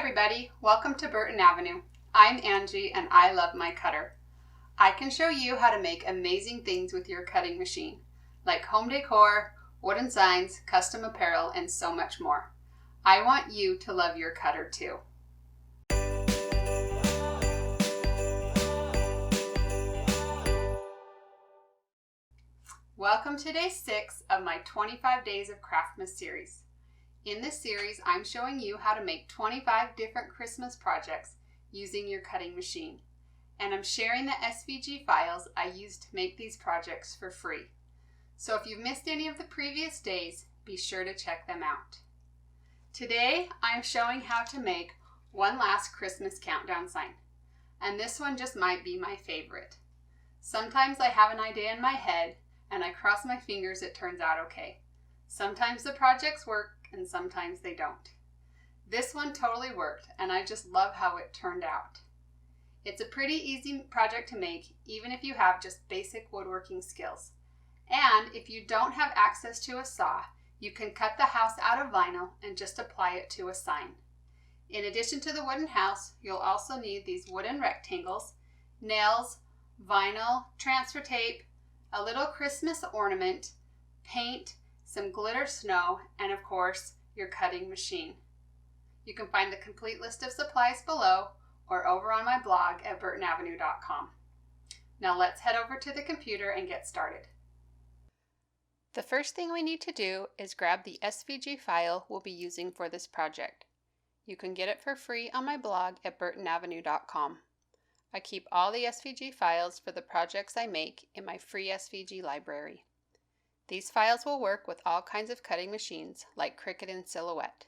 everybody, welcome to Burton Avenue. I'm Angie and I love my cutter. I can show you how to make amazing things with your cutting machine, like home decor, wooden signs, custom apparel, and so much more. I want you to love your cutter too. Welcome to day 6 of my 25 Days of Craftmas series. In this series, I'm showing you how to make 25 different Christmas projects using your cutting machine. And I'm sharing the SVG files I used to make these projects for free. So if you've missed any of the previous days, be sure to check them out. Today, I'm showing how to make one last Christmas countdown sign. And this one just might be my favorite. Sometimes I have an idea in my head and I cross my fingers it turns out okay. Sometimes the projects work and sometimes they don't. This one totally worked and I just love how it turned out. It's a pretty easy project to make even if you have just basic woodworking skills. And if you don't have access to a saw, you can cut the house out of vinyl and just apply it to a sign. In addition to the wooden house, you'll also need these wooden rectangles, nails, vinyl, transfer tape, a little Christmas ornament, paint, some glitter snow, and of course, your cutting machine. You can find the complete list of supplies below or over on my blog at burtonavenue.com. Now let's head over to the computer and get started. The first thing we need to do is grab the SVG file we'll be using for this project. You can get it for free on my blog at burtonavenue.com. I keep all the SVG files for the projects I make in my free SVG library. These files will work with all kinds of cutting machines like Cricut and Silhouette.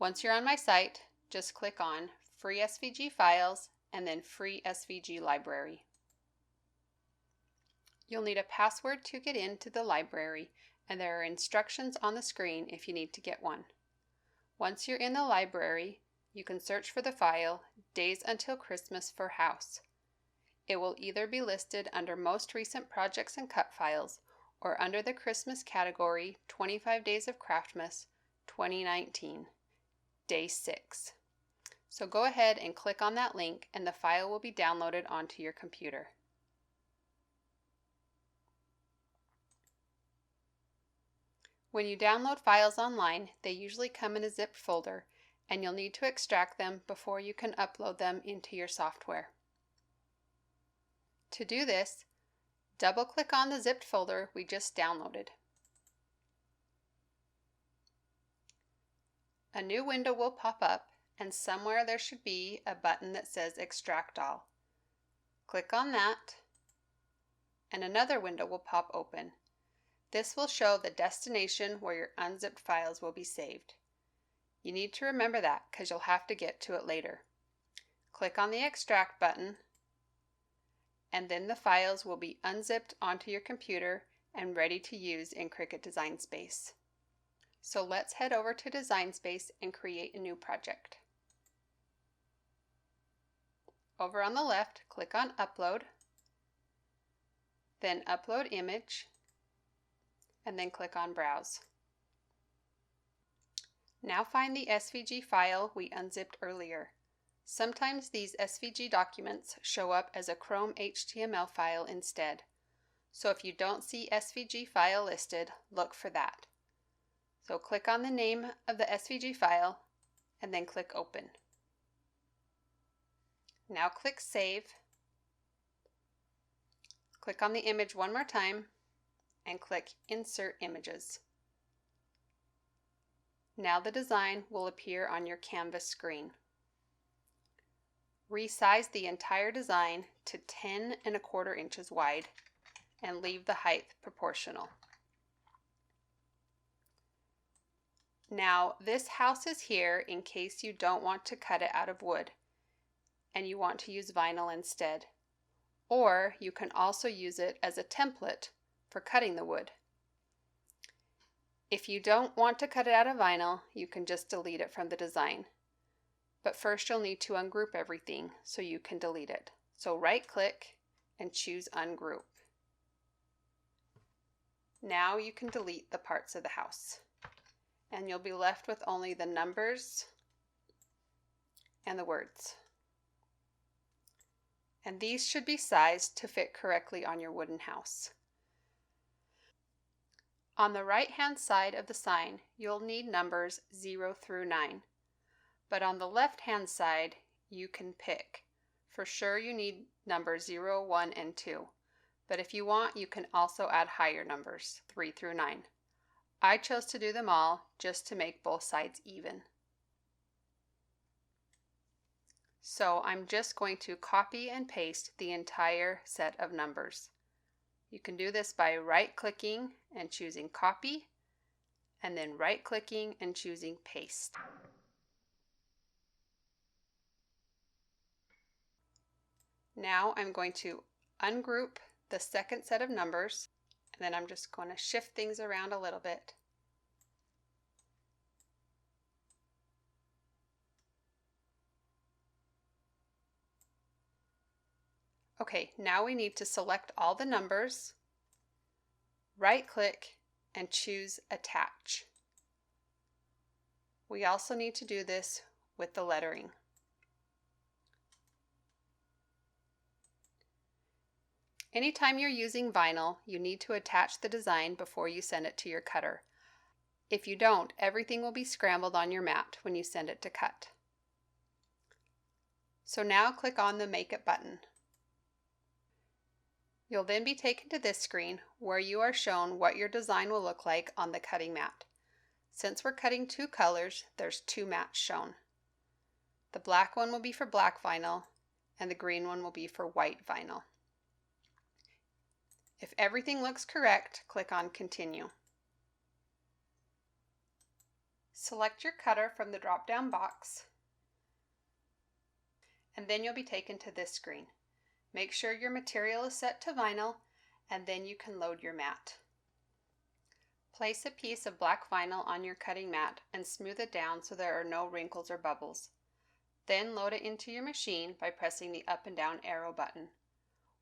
Once you're on my site, just click on Free SVG Files and then Free SVG Library. You'll need a password to get into the library, and there are instructions on the screen if you need to get one. Once you're in the library, you can search for the file Days Until Christmas for House. It will either be listed under Most Recent Projects and Cut Files or under the Christmas category 25 Days of Craftmas 2019, Day 6. So go ahead and click on that link and the file will be downloaded onto your computer. When you download files online, they usually come in a zipped folder and you'll need to extract them before you can upload them into your software. To do this, double-click on the zipped folder we just downloaded. A new window will pop up and somewhere there should be a button that says Extract All. Click on that and another window will pop open. This will show the destination where your unzipped files will be saved. You need to remember that because you'll have to get to it later. Click on the Extract button and then the files will be unzipped onto your computer and ready to use in Cricut Design Space. So let's head over to Design Space and create a new project. Over on the left, click on Upload, then Upload Image, and then click on Browse. Now find the SVG file we unzipped earlier. Sometimes these SVG documents show up as a Chrome HTML file instead. So if you don't see SVG file listed, look for that. So click on the name of the SVG file and then click Open. Now click Save. Click on the image one more time and click Insert Images. Now the design will appear on your Canvas screen. Resize the entire design to 10 1/4 inches wide and leave the height proportional. Now this house is here in case you don't want to cut it out of wood and you want to use vinyl instead. Or you can also use it as a template for cutting the wood. If you don't want to cut it out of vinyl, you can just delete it from the design. But first you'll need to ungroup everything so you can delete it. So right click and choose Ungroup. Now you can delete the parts of the house. And you'll be left with only the numbers and the words. And these should be sized to fit correctly on your wooden house. On the right-hand side of the sign, you'll need numbers 0 through 9. But on the left-hand side, you can pick. For sure you need numbers 0, 1, and 2. But if you want, you can also add higher numbers, 3 through 9. I chose to do them all just to make both sides even. So I'm just going to copy and paste the entire set of numbers. You can do this by right-clicking and choosing Copy, and then right-clicking and choosing Paste. Now I'm going to ungroup the second set of numbers, and then I'm just going to shift things around a little bit. Okay, now we need to select all the numbers, right-click, and choose Attach. We also need to do this with the lettering. Anytime you're using vinyl, you need to attach the design before you send it to your cutter. If you don't, everything will be scrambled on your mat when you send it to cut. So now click on the Make It button. You'll then be taken to this screen where you are shown what your design will look like on the cutting mat. Since we're cutting two colors, there's two mats shown. The black one will be for black vinyl, and the green one will be for white vinyl. If everything looks correct, click on Continue. Select your cutter from the drop-down box, and then you'll be taken to this screen. Make sure your material is set to vinyl, and then you can load your mat. Place a piece of black vinyl on your cutting mat and smooth it down so there are no wrinkles or bubbles. Then load it into your machine by pressing the up and down arrow button.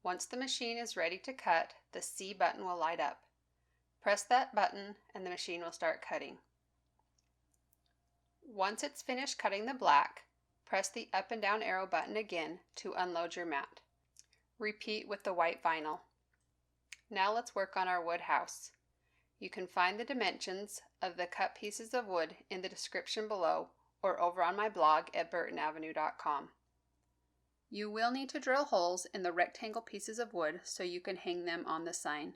Once the machine is ready to cut, the C button will light up. Press that button and the machine will start cutting. Once it's finished cutting the black, press the up and down arrow button again to unload your mat. Repeat with the white vinyl. Now let's work on our wood house. You can find the dimensions of the cut pieces of wood in the description below or over on my blog at burtonavenue.com. You will need to drill holes in the rectangle pieces of wood so you can hang them on the sign.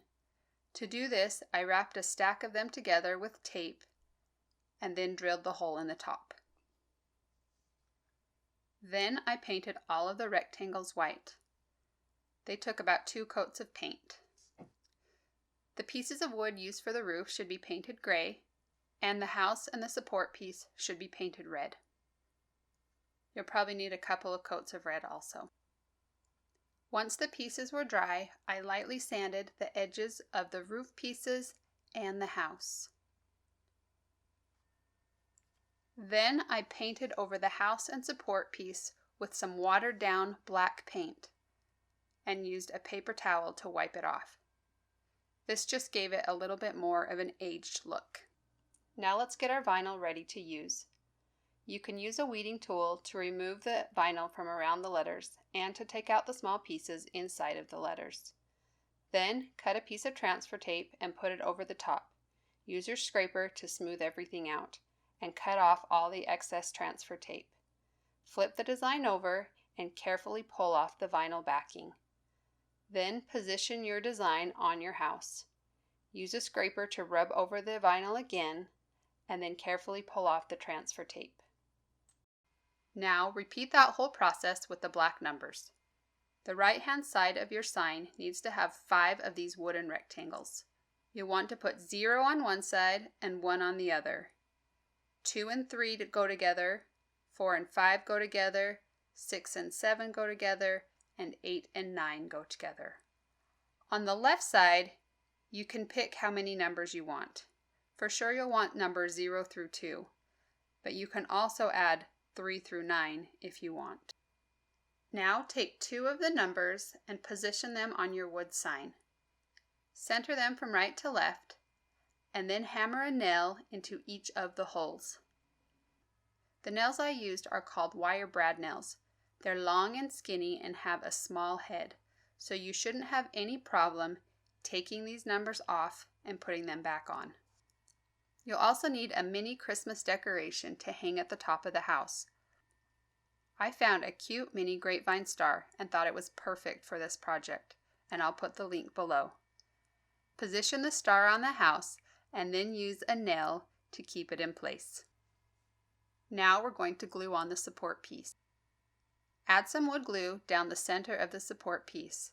To do this, I wrapped a stack of them together with tape and then drilled the hole in the top. Then I painted all of the rectangles white. They took about 2 coats of paint. The pieces of wood used for the roof should be painted gray, and the house and the support piece should be painted red. You'll probably need a couple of coats of red also. Once the pieces were dry, I lightly sanded the edges of the roof pieces and the house. Then I painted over the house and support piece with some watered down black paint and used a paper towel to wipe it off. This just gave it a little bit more of an aged look. Now let's get our vinyl ready to use. You can use a weeding tool to remove the vinyl from around the letters and to take out the small pieces inside of the letters. Then cut a piece of transfer tape and put it over the top. Use your scraper to smooth everything out and cut off all the excess transfer tape. Flip the design over and carefully pull off the vinyl backing. Then position your design on your house. Use a scraper to rub over the vinyl again and then carefully pull off the transfer tape. Now repeat that whole process with the black numbers. The right-hand side of your sign needs to have 5 of these wooden rectangles. You'll want to put 0 on one side and 1 on the other. 2 and 3 to go together, 4 and 5 go together, 6 and 7 go together, and 8 and 9 go together. On the left side, you can pick how many numbers you want. For sure you'll want numbers 0 through 2, but you can also add 3 through 9 if you want. Now take 2 of the numbers and position them on your wood sign. Center them from right to left, and then hammer a nail into each of the holes. The nails I used are called wire brad nails. They're long and skinny and have a small head, so you shouldn't have any problem taking these numbers off and putting them back on. You'll also need a mini Christmas decoration to hang at the top of the house. I found a cute mini grapevine star and thought it was perfect for this project, and I'll put the link below. Position the star on the house and then use a nail to keep it in place. Now we're going to glue on the support piece. Add some wood glue down the center of the support piece.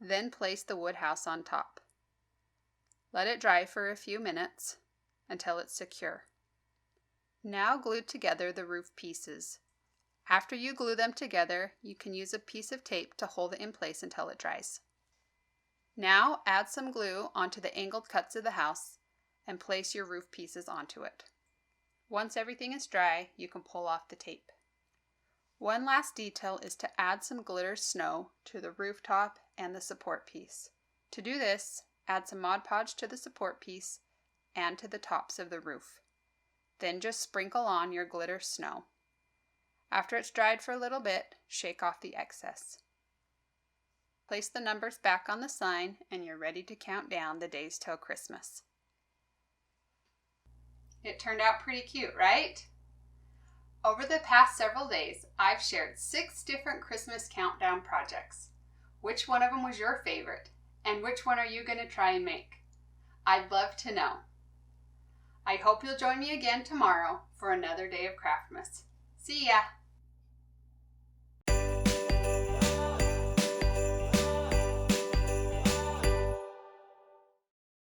Then place the wood house on top. Let it dry for a few minutes until it's secure. Now glue together the roof pieces. After you glue them together, you can use a piece of tape to hold it in place until it dries. Now add some glue onto the angled cuts of the house and place your roof pieces onto it. Once everything is dry, you can pull off the tape. One last detail is to add some glitter snow to the rooftop and the support piece. To do this, add some Mod Podge to the support piece and to the tops of the roof. Then just sprinkle on your glitter snow. After it's dried for a little bit, shake off the excess. Place the numbers back on the sign and you're ready to count down the days till Christmas. It turned out pretty cute, right? Over the past several days, I've shared 6 different Christmas countdown projects. Which one of them was your favorite? And which one are you going to try and make? I'd love to know. I hope you'll join me again tomorrow for another day of Craftmas. See ya!